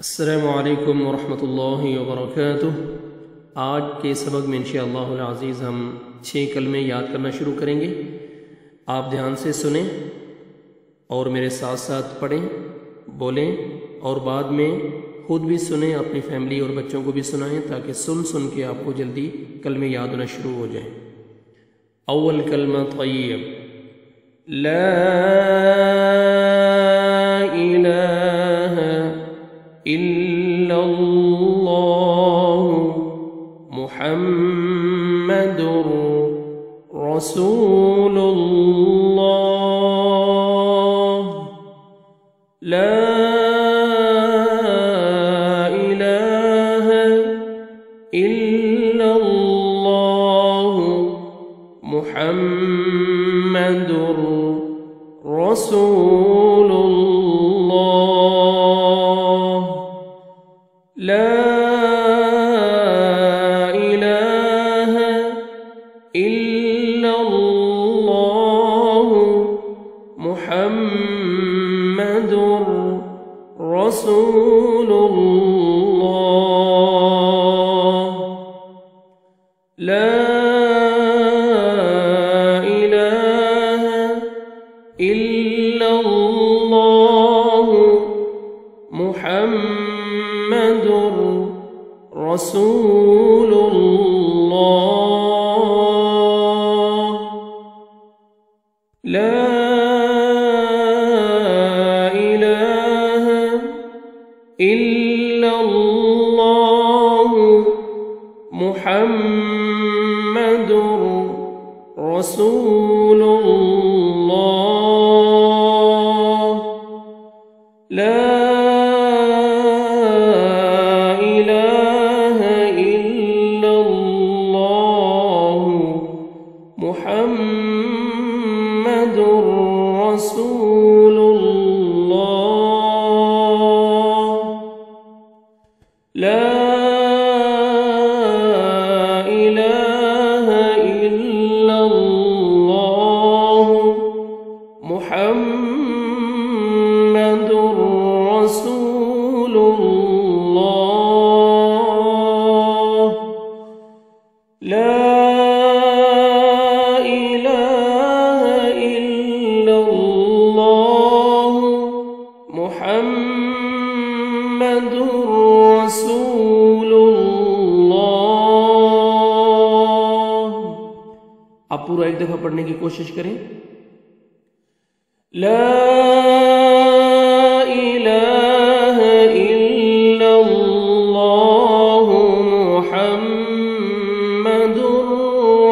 अस्सलामु अलैकुम वरहमतुल्लाहि वबरकातुह। आज के सबक में इंशाअल्लाहुल अज़ीज़ हम 6 कलमे याद करना शुरू करेंगे। आप ध्यान से सुने और मेरे साथ साथ पढ़ें, बोलें और बाद में ख़ुद भी सुने, अपनी फैमिली और बच्चों को भी सुनाएं ताकि सुन सुन के आपको जल्दी कलमे याद होना शुरू हो जाएं। अव्वल कलमा तय्यब, ला इलाहा इल्लल्लाहु मुहम्मदुर रसूलुल्लाह, ला इलाहा इल्लल्लाहु मुहम्मदुर रसूलुल्लाह, ला इलाहा इल्लल्लाहु मुहम्मदुर रसूलुल्लाह, ला इलाहा इल्लल्लाहु मुहम्मदुर रसूलुल्लाह, ला इलाहा इल्लल्लाहु मुहम्मदुर रसूलुल्लाह, ला इलाहा इल्लल्लाहु मुहम्मदुर रसूलुल्लाह, ला इलाहा इल्लल्लाहु मुहम्मदुर रसूलुल्लाह, ला इलाहा इल्लल्लाहु मुहम्मदुर रसूलुल्लाह। आप पूरा एक दफा पढ़ने की कोशिश करें। ला इलाहा इल्लल्लाहु मुहम्मदुर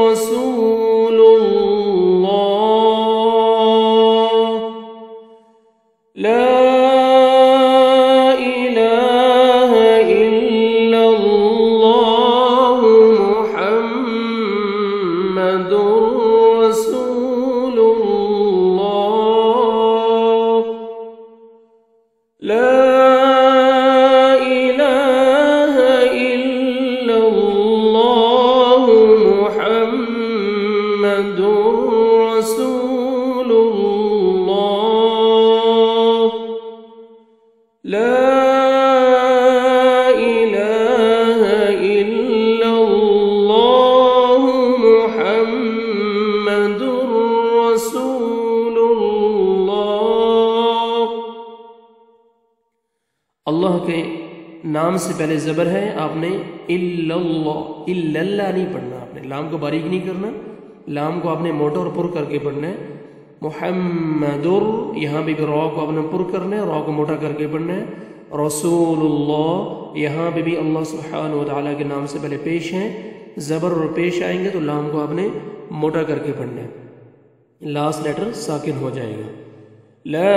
रसूलुल्लाह, ला इलाहा इल्लल्लाहु मुहम्मदुर रसूलुल्लाह, ला इलाहा इल्लल्लाहु मुहम्मदुर रसूलुल्लाह, ला इलाहा इल्लल्लाहु मुहम्मदुर रसूलुल्लाह। अल्लाह के नाम से पहले ज़बर है, आपने इल्लल्लाह नहीं पढ़ना, आपने लाम को बारीक नहीं करना, लाम को आपने मोटा और पुर करके पढ़ना है। मुहम्मदुर, यहाँ भी रॉ को आपने पुर करना है, रॉ को मोटा करके पढ़ना है। रसूलुल्लाह, यहाँ पे भी अल्लाह सुब्हानहु व तआला के नाम से पहले पेश हैं, ज़बर और पेश आएंगे तो लाम को आपने मोटा करके पढ़ना है, लास्ट लेटर साकिन हो जाएगा। ला